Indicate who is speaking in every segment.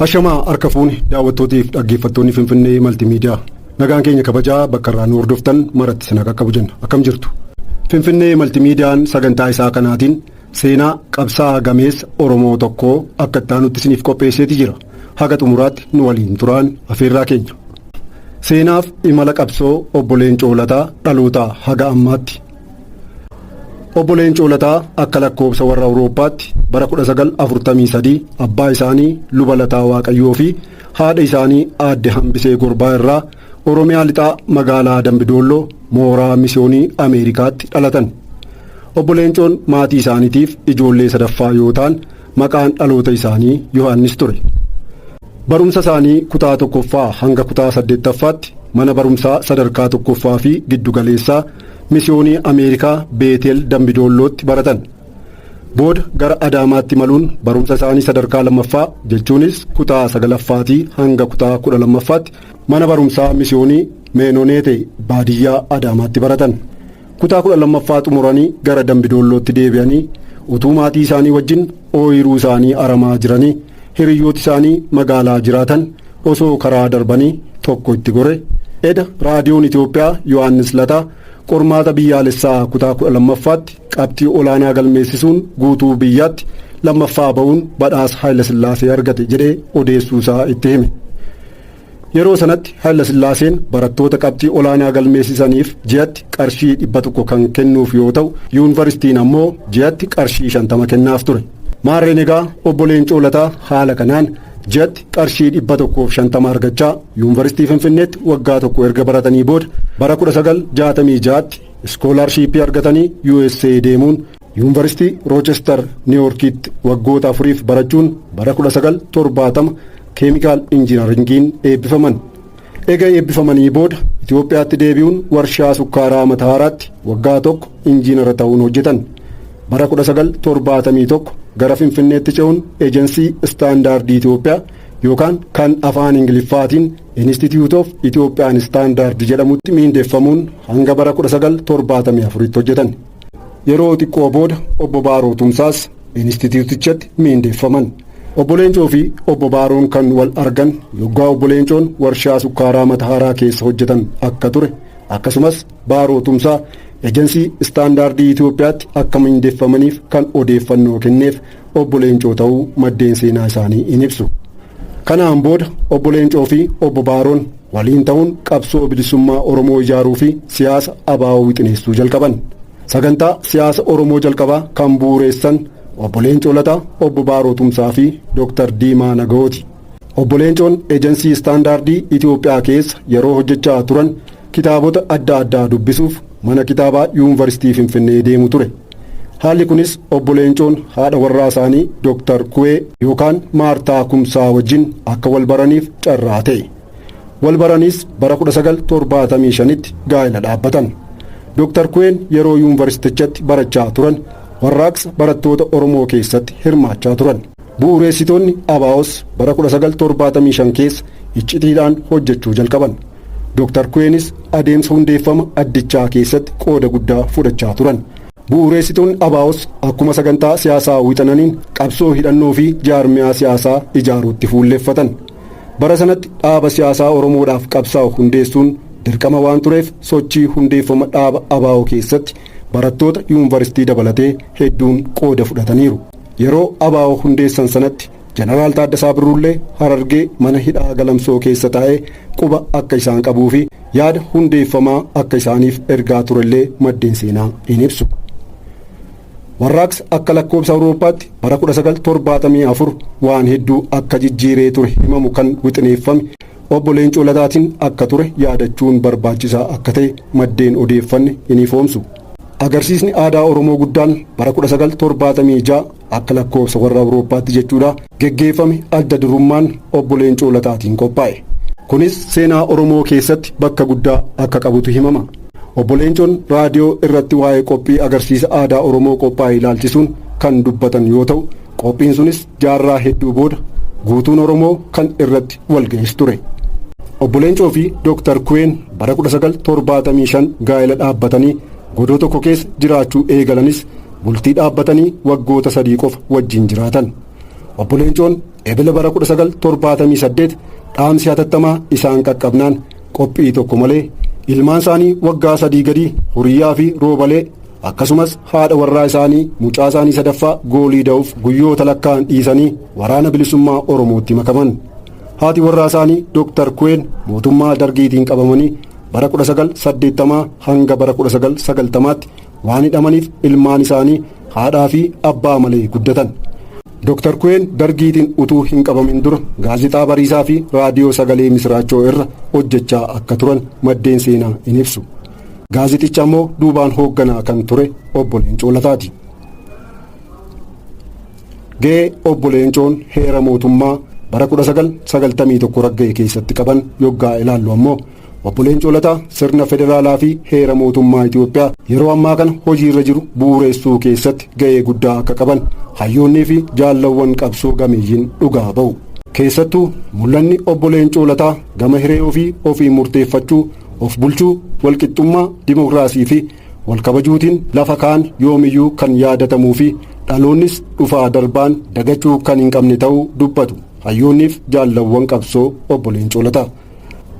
Speaker 1: Ashamaa harka fuuni daawwattootiif dhaggeeffattoonni Finfinnee Maltiimiidiyaa. Nagaan keenya kabajaa bakka irraa nu hordoftan maratti sana qaqqabu jenna. Akkam jirtu? Finfinnee Maltiimiidiyaan sagantaa isaa kanaatiin seenaa qabsaa'aa gameessa Oromoo tokkoo akka itti aanutti isiniif qopheesseeti jira. Haga xumuraatti nu waliin turaan afeerraa keenya. Seenaaf imala qabsoo obbo Leencoo Lataa dhalootaa haga ammaatti. Obbo Leencoo Lataa akka lakkoobsa warra Awurooppaatti bara 1943 abbaa isaanii luba Lataa Waaqayyoo fi haadha isaanii aadde Hambisee Gorbaa irraa Oromiyaa lixaa magaalaa Dambidolloo mooraa Misiyoonii Ameerikaatti dhalatan. Obbo Leencoon maatii isaaniitiif ijoollee sadaffaa yoo ta'an maqaan dhaloota isaanii Yohaannis ture. Barumsa isaanii kutaa tokkoffaa hanga kutaa 8ffaatti mana barumsaa sadarkaa tokkoffaa fi giddugaleessaa Misiyoonii Ameerikaa Beetel Dambidollootti baratan. Booda gara Adaamaatti maluun barumsa isaanii sadarkaa lammaffaa jechuunis kutaa 9ffaatii hanga kutaa 12ffaatti mana barumsaa Misiyoonii Meenoneete baadiyyaa Adaamaatti baratan. Kutaa 12ffaa xumuranii gara Dambidollootti deebi'anii utuu maatii isaanii wajjin ooyiruu isaanii aramaa jiranii hiriyyooti isaanii magaalaa jiraatan osoo karaa darbanii tokko itti gore eda raadiyoon Itoophiyaa Yohaannis Lataa qormaata biyyaalessaa kutaa 12ffaatti qabxii olaanaa galmeessisuun guutuu biyyaatti lammaffaa ba'uun badhaasa Hayilasillaasee argate jedhee odeessuusaa itti hime. Yeroo sanatti Hayilasillaaseen barattoota qabxii olaanaa galmeessisaniif ji'atti qarshii 100 kan kennuuf yoo ta'u yuunivarsiitiin ammoo ji'atti qarshii 50 kennaaf ture. Maarreen egaa obbo Leencoo Lataa haala kanaan ji'atti qarshii 150 argachaa yuunivarsiitii Finfinneetti waggaa tokko erga baratanii booda bara 1966tti iskoolaarshiippii argatanii USA deemuun yuunivarsiitii Roochester Niiwuorkiitti waggoota 4 barachuun bara 1970 keemikaal injiinaringiin eebbifaman. Eega eebbifamanii booda Itoophiyaatti deebi'uun warshaa sukkaaraa Mataaraatti waggaa tokko injiinara ta'uun hojjetan. Bara 1971 gara Finfinneetti ce'uun eejensii istaandaardii Itoophiyaa yookaan kan afaan Ingiliffaatiin Institute of Ethiopian Standard jedhamutti miindeeffamuun hanga bara 1974tti hojjetan. Yeroo xiqqoo booda obbo Baaroo Tumsaas Instituutichatti miindeeffaman. Obbo Leencoo fi obbo Baaroon kan wal argan yoggaa obbo Leencoon warshaa sukkaaraa Mataaraa keessa hojjetan akka ture akkasumas Baaroo Tumsaa eejensii istaandaardii Itoophiyaatti akka miindeeffamaniif kan odeeffannoo kenneef obbo Leencoo ta'uu maddeen seenaa isaanii in ibsu. Kanaan booda obbo Leencoo fi obbo Baaroon waliin ta'uun qabsoo bilisummaa Oromoo ijaaruu fi siyaasa ABO wixineessuu jalqaban. Sagantaa siyaasa Oromoo jalqabaa kan bu'uureessan obbo Leencoo Lataa, obbo Baaroo Tumsaa fi Dr. Diimaa Nagaooti. Obbo Leencoon eejensii istaandaardii Itoophiyaa keessa yeroo hojjechaa turan kitaabota adda addaa dubbisuuf mana kitaabaa yuunivarsiitii Finfinnee deemu ture. Haalli kunis obbo Leencoon haadha warraa isaanii Dr. Kuwee yookaan Maartaa Kumsaa wajjin akka wal baraniif carraa ta'e. Wal baraniis bara 1975tti gaa'ela dhaabbatan. Dr. Kuween yeroo yuunivarsiitichatti barachaa turan warraaqsa barattoota Oromoo keessatti hirmaachaa turan. Bu'uureessitoonni ABOs bara 1975 keessa iccitiidhaan hojjechuu jalqaban. Dr. Kuweenis adeemsa hundeeffama addichaa keessatti qooda guddaa fudhachaa turan. Bu'uureessitoonni ABOs akkuma sagantaa siyaasaa wixananiin qabsoo hidhannoo fi jaarmiyaa siyaasaa ijaaruutti fuulleeffatan. Bara sanatti dhaaba siyaasaa Oromoodhaaf qabsaa'u hundeessuun dirqama waan tureef sochii hundeeffama dhaaba ABO keessatti barattoota yuunivarsiitii dabalatee hedduun qooda fudhataniiru. Yeroo ABO hundeessan sanatti Jeneraal Taaddasaa Birruullee Harargee mana hidhaa Galamsoo keessa taa'ee quba akka isaan qabuu fi yaada hundeeffamaa akka isaaniif ergaa turellee maddeen seenaa in ibsu. Warraaqsa akka lakkoobsa Awurooppaatti bara 1974 waan hedduu akka jijjiiree ture himamu kan wixineeffame obbo Leencoo Lataatiin akka ture yaadachuun barbaachisaa akka ta'e maddeen odeeffanne in ifoomsu. Agarsiisni aadaa Oromoo guddaan bara 1976 akka lakkoobsa warra Awurooppaatti jechuudha geggeeffame adda durummaan obbo Leencoo Lataatiin qophaa'e. Kunis seenaa Oromoo keessatti bakka guddaa akka qabutu himama. Obbo Leencoon raadiyoo irratti waa'ee qophii agarsiisa aadaa Oromoo qophaa'e ilaalchisuun kan dubbatan yoo ta'u qophiin sunis jaarraa hedduu booda guutuun Oromoo kan irratti walga'es ture. Obbo Leencoo fi Dr. Kuween bara 1975 gaa'ela dhaabbatanii godoo tokko keessa jiraachuu eegalanis bultii dhaabbatanii waggoota 3 qofa wajjin jiraatan. Obbo Leencoon ebila bara 1978 dhaamsi hatattamaa isaan qaqqabnaan qophii tokko malee ilmaan isaanii waggaa 3 gadi huriyyaa fi roobalee akkasumas haadha warraa isaanii mucaa isaanii sadaffaa goolii da'uuf guyyoota lakkaan dhiisanii waraana bilisummaa Oromootti makaman. Haati warraa isaanii Dr. Kuween mootummaa Dargiitiin qabamanii bara 1980 hanga bara 1990tti waan hidhamaniif ilmaan isaanii haadhaa fi abbaa malee guddatan. Dr. Kuween Dargiitiin utuu hin qabamin dura gaazexaa Bariisaa fi raadiyoo Sagalee Misraachoo irra hojjechaa akka turan maddeen seenaa in ibsu. Gaazexicha immoo duubaan hoogganaa kan ture obbo Leencoo Lataati. Ga'ee obbo Leencoon heera mootummaa bara 1991 ragga'e keessatti qaban yoggaa ilaallu ammoo obbo Leencoo Lataa sirna federaalaa fi heera mootummaa Itoophiyaa yeroo ammaa kana hojiirra jiru bu'uureessuu keessatti ga'ee guddaa akka qaban hayyoonnii fi jaallawwan qabsoo gameeyyiin dhugaa ba'u. Keessattuu mul'anni obbo Leencoo Lataa gama hiree ofii murteeffachuu, of bulchuu, walqixxummaa, dimokiraasii fi walkabajuutiin lafa kaan yoomiyyuu kan yaadatamuu fi dhaloonnis dhufaa darbaan dagachuu kan hin qabne ta'uu dubbatu hayyoonniif jaallawwan qabsoo obbo Leencoo Lataa.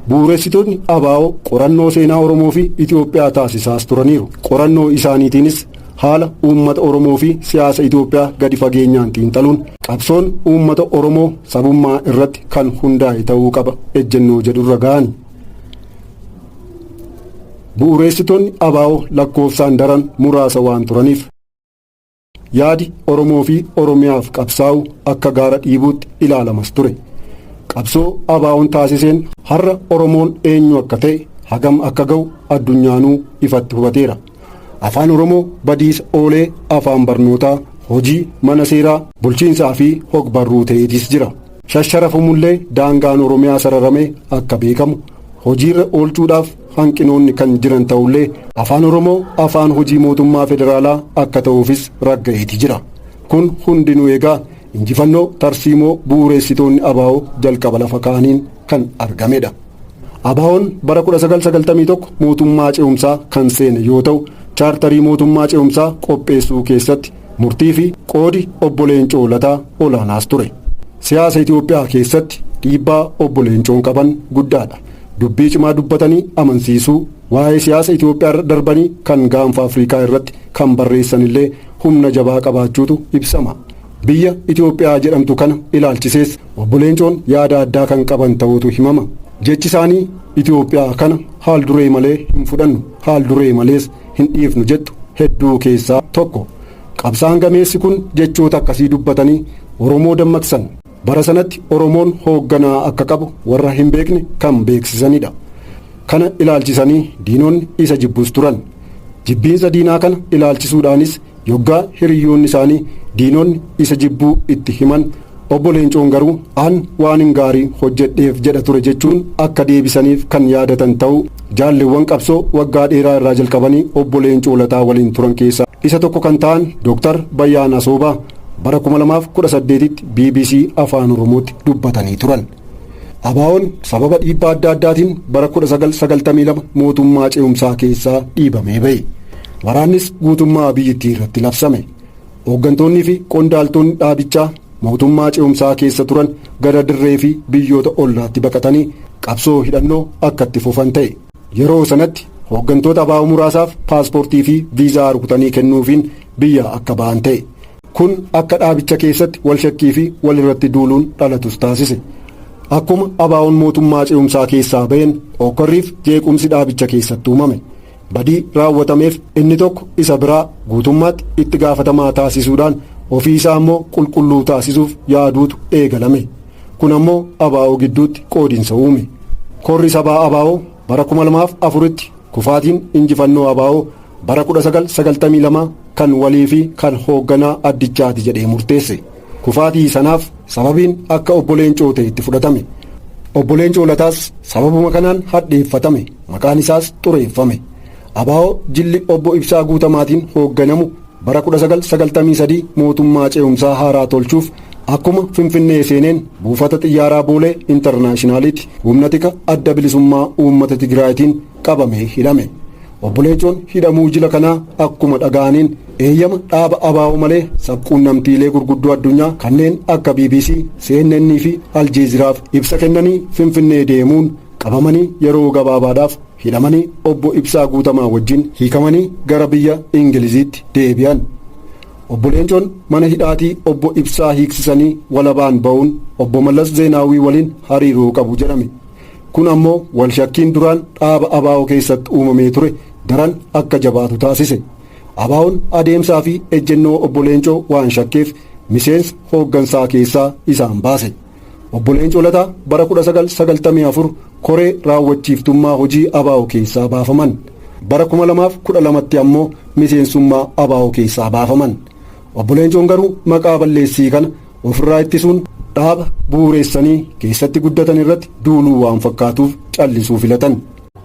Speaker 1: Bu'uureessitoonni ABO qorannoo seenaa Oromoo fi Itoophiyaa taasisaas turaniiru. Qorannoo isaaniitiinis haala uummata Oromoo fi siyaasa Itoophiyaa gadi fageenyaan xiinxaluun qabsoon uummata Oromoo sabummaa irratti kan hundaa'e ta'uu qaba ejjennoo jedhurra ga'ani. Bu'uureessitoonni ABO lakkoofsaan daran muraasa waan turaniif yaadi Oromoo fi Oromiyaaf qabsaa'u akka gaara dhiibuutti ilaalamas ture. Qabsoo ABO'n taasiseen har'a Oromoon eenyu akka ta'e hagam akka ga'u addunyaanuu ifatti hubateera. Afaan Oromoo badiisa oolee afaan barnootaa, hojii, mana seeraa, bulchiinsaa fi hogbarruu ta'eetis jira. Shasharafamullee daangaan Oromiyaa sararamee akka beekamu hojiirra oolchuudhaaf hanqinoonni kan jiran ta'ullee afaan Oromoo afaan hojii mootummaa federaalaa akka ta'uufis ragga'eeti jira. Kun hundinuu egaa injifannoo tarsiimoo bu'uureessitoonni ABO jalqaba lafa kaaniin kan argamedha. ABO'n bara 1991 mootummaa ce'umsaa kan seene yoo ta'u chaartarii mootummaa ce'umsaa qopheessuu keessatti murtii fi qoodi obbo Leencoo Lataa olaanaas ture. Siyaasa Itoophiyaa keessatti dhiibbaa obbo Leencoon qaban guddaadha. Dubbii cimaa dubbatanii amansiisuu, waa'ee siyaasa Itoophiyaa irra darbanii kan gaanfa Afrikaa irratti kan barreessanillee humna jabaa qabaachuutu ibsama. Biyya Itoophiyaa jedhamtu kana ilaalchisees obbo Leencoon yaada addaa kan qaban ta'utu himama. Jechi isaanii Itoophiyaa kana haal duree malee hin fudhannu, haal duree malees hin dhiifnu jettu hedduu keessaa tokko. Qabsaan gameessi kun jechoota akkasii dubbatanii Oromoo dammaqsan. Bara sanatti Oromoon hoogganaa akka qabu warra hin beekne kan beeksisanidha. Kana ilaalchisanii diinonni isa jibbus turan. Jibbiinsa diinaa kana ilaalchisuudhaanis yoggaa hiriyyoonni isaanii diinonni isa jibbuu itti himan obbo Leencoon garuu an waan hin gaarii hojjedheef jedha ture jechuun akka deebisaniif kan yaadatan ta'uu jaalleewwan qabsoo waggaa dheeraa irraa jalqabanii obbo Leencoo Lataa waliin turan keessaa isa tokko kan ta'an Dr. Bayyaan Asoobaa bara 2018tti BBC Afaan Oromootti dubbatanii turan. ABO'n sababa dhiibbaa adda addaatiin bara 1992 mootummaa ce'umsaa keessaa dhiibamee ba'e. Waraannis guutummaa biyyattii irratti labsame. Hooggantoonnii fi qondaaltonni dhaabichaa mootummaa ce'umsaa keessa turan gara dirree fi biyyoota ollaatti baqatanii qabsoo hidhannoo akka itti fufan ta'e. Yeroo sanatti hooggantoota ABO muraasaaf paaspoortii fi viizaa rukutanii kennuufiin biyya akka ba'an ta'e. Kun akka dhaabicha keessatti wal shakkii fi wal irratti duuluun dhalatus taasise. Akkuma ABO'n mootummaa ce'umsaa keessaa ba'een hokkorriif jeequmsi dhaabicha keessatti uumame. Badii raawwatameef inni tokko isa biraa guutummaatti itti gaafatamaa taasisuudhaan ofii isaa immoo qulqulluu taasisuuf yaaduutu eegalame. Kun ammoo ABO gidduutti qoodinsa uume. Korri sabaa ABO bara 2004tti kufaatiin injifannoo ABO bara 1992 kan walii fi kan hoogganaa addichaati jedhee murteesse. Kufaatii sanaaf sababiin akka obbo Leencoo ta'e itti fudhatame. Obbo Leencoo Lataas sababuma kanaan hadheeffatame, maqaan isaas xureeffame. ABO jilli obbo Ibsaa Guutamaatiin hoogganamu bara 1993 mootummaa ce'umsaa haaraa tolchuuf akkuma Finfinnee seeneen buufata xiyyaaraa Boolee Intarnaashinaalitti humna tika adda bilisummaa uummata Tigraayitiin qabamee hidhame. Obbo Leencoon hidhamuu jila kanaa akkuma dhaga'aniin eeyyama dhaaba ABO malee sabquunnamtiilee gurguddoo addunyaa kanneen akka BBC, CNN fi Aljeeziraaf ibsa kennanii Finfinnee deemuun qabamanii yeroo gabaabaadhaaf hidhamanii obbo Ibsaa Guutamaa wajjin hiikamanii gara biyya Ingiliziitti deebi'an. Obbo Leencoon mana hidhaatii obbo Ibsaa hiiksisanii walabaan ba'uun obbo Mallas Zeenaawii waliin hariiroo qabu jedhame. Kun ammoo walshakkiin duraan dhaaba ABO keessatti uumamee ture daran akka jabaatu taasise. ABO'n adeemsaa fi ejjennoo obbo Leencoo waan shakkeef miseensa hooggansaa keessaa isaan baase. Obbo Leencoo Lataa bara 1994 koree raawwachiiftummaa hojii ABO keessaa baafaman. Bara 2012tti ammoo miseensummaa ABO keessaa baafaman. Obbo Leencoon garuu maqaa balleessii kana ofirraa ittisuun dhaaba bu'uureessanii keessatti guddatan irratti duuluu waan fakkaatuuf callisuu filatan.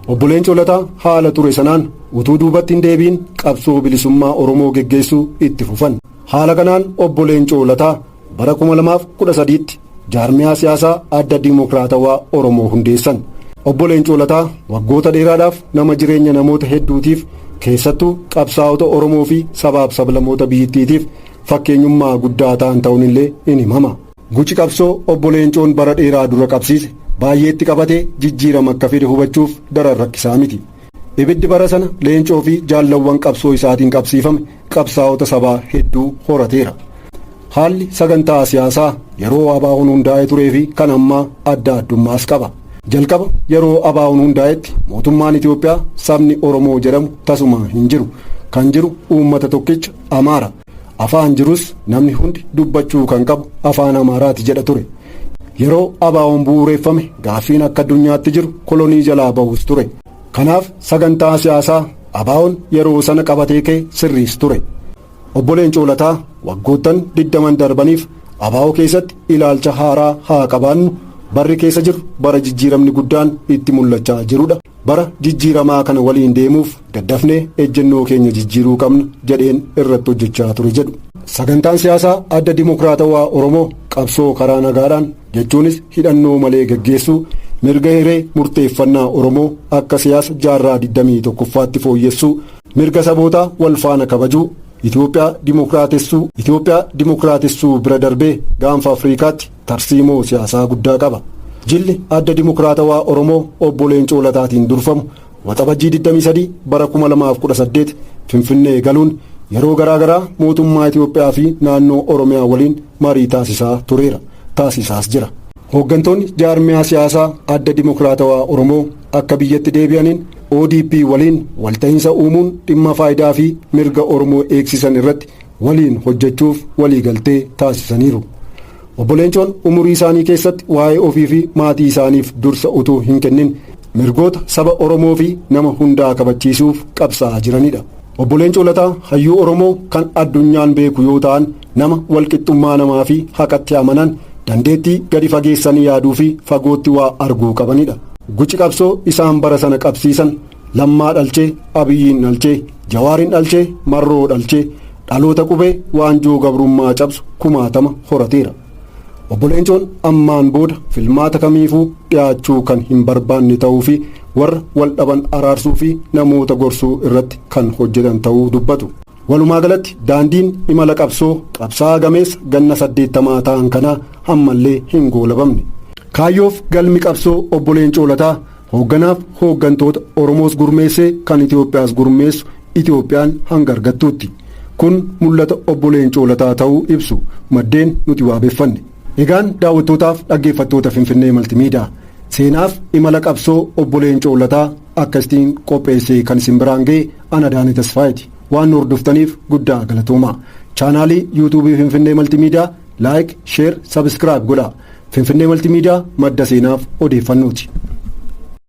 Speaker 1: Obbo Leencoo Lataa haala ture sanaan utuu duubatti hin deebiin qabsoo bilisummaa Oromoo geggeessuu itti fufan. Haala kanaan obbo Leencoo Lataa bara 2013tti jaarmiyaa siyaasaa Adda Dimokiraatawaa Oromoo hundeessan. Obbo Leencoo Lataa waggoota dheeraadhaaf nama jireenya namoota hedduutiif keessattuu qabsaa'ota Oromoo fi sabaaf sablammoota biyyattiitiif fakkeenyummaa guddaa ta'an ta'uun illee in himama. Guci qabsoo obbo Leencoon bara dheeraa dura qabsiise baay'eetti qabatee jijjiirama akka fide hubachuuf daran rakkisaa miti. Ibiddi bara sana Leencoo fi jaallawwan qabsoo isaatiin qabsiifame qabsaa'ota sabaa hedduu horateera. Haalli sagantaa siyaasaa yeroo ABO'n hundaa'ee turee fi kan ammaa adda addummaas qaba. Jalqaba yeroo ABO'n hundaa'etti mootummaan Itoophiyaa sabni Oromoo jedhamu tasuma hin jiru. Kan jiru uummata tokkicha Amaara. Afaan jirus namni hundi dubbachuu kan qabu afaan Amaaraati jedha ture. Yeroo ABO'n bu'uureeffame gaaffiin akka addunyaatti jiru kolonii jalaa bahus ture. Kanaaf sagantaa siyaasaa ABO'n yeroo sana qabatee ka'e sirriis ture. Obbo Leencoo Lataa waggoottan 20 darbaniif ABO keessatti ilaalcha haaraa haa qabaannu. Barri keessa jiru bara jijjiiramni guddaan itti mul'achaa jirudha. Bara jijjiiramaa kana waliin deemuuf daddafnee ejjennoo keenya jijjiiruu qabna jedheen irratti hojjechaa ture jedhu. Sagantaan siyaasaa Adda Dimokiraatawaa Oromoo qabsoo karaa nagaadhaan jechuunis hidhannoo malee gaggeessuu mirga hiree murteeffannaa Oromoo akka siyaasa jaarraa 21ffaatti fooyyessuu mirga sabootaa wal faana kabajuu Itoophiyaa dimokiraatessuu bira darbee gaanfa Afriikaatti tarsiimoo siyaasaa guddaa qaba. Jilli Adda Dimokiraatawaa Oromoo obbo Leencoo Lataatiin durfamu waxabajjii 23 bara 2018 Finfinnee galuun yeroo garaagaraa mootummaa Itoophiyaa fi naannoo Oromiyaa waliin marii taasisaa tureera. Taasisaas jira. Hooggantoonni jaarmiyaa siyaasaa Adda Dimokiraatawaa Oromoo akka biyyatti deebi'aniin ODP waliin walta'iinsa uumuun dhimma faayidaa fi mirga Oromoo eegsisan irratti waliin hojjechuuf waliigaltee taasisaniiru. Obbo Leencoon umurii isaanii keessatti waa'ee ofii fi maatii isaaniif dursa utuu hin kennin mirgoota saba Oromoo fi nama hundaa kabachiisuuf qabsaa'aa jiranidha. Obbo Leencoo Lataa hayyuu Oromoo kan addunyaan beeku yoo ta'an nama walqixxummaa namaa fi haqatti amanan dandeettii gadi fageessanii yaaduu fi fagootti waa arguu qabanidha. Guci qabsoo isaan bara sana qabsiisan Lammaa dhalchee, Abiyyiin dhalchee, Jawaariin dhalchee, Marroo dhalchee dhaloota qubee waanjoo gabrummaa cabsu 1000 horateera. Obbo Leencoon ammaan booda filmaata kamiifuu dhiyaachuu kan hin barbaanne ta'uu fi warra wal dhaban araarsuu fi namoota gorsuu irratti kan hojjetan ta'uu dubbatu. Walumaa galatti daandiin imala qabsaa'aa gameessa ganna 80 ta'an kanaa ammallee hin goolabamne. Kaayyoof galmi qabsoo obbo Leencoo Lataa hoogganaaf hooggantoota Oromoos gurmeessee kan Itoophiyaas gurmeessu Itoophiyaan hanga argattuutti. Kun mul'ata obbo Leencoo Lataa ta'uu ibsu maddeen nuti waabeeffanne. Egaan daawwattootaaf dhaggeeffattoota Finfinnee Maltimiidiyaa seenaaf imala qabsoo obbo Leencoo Lataa akkasitiin qopheessee kan isin biraan ga'e ana Daanee Tasfaayiiti. Waan hordoftaniif guddaa galatoomaa. Chaanaalii yuutuubii Finfinnee Maltimiidiyaa laayik, sheer, sabskiraayib godhaa. Finfinnee Maltimiidiyaa madda seenaaf odeeffannooti.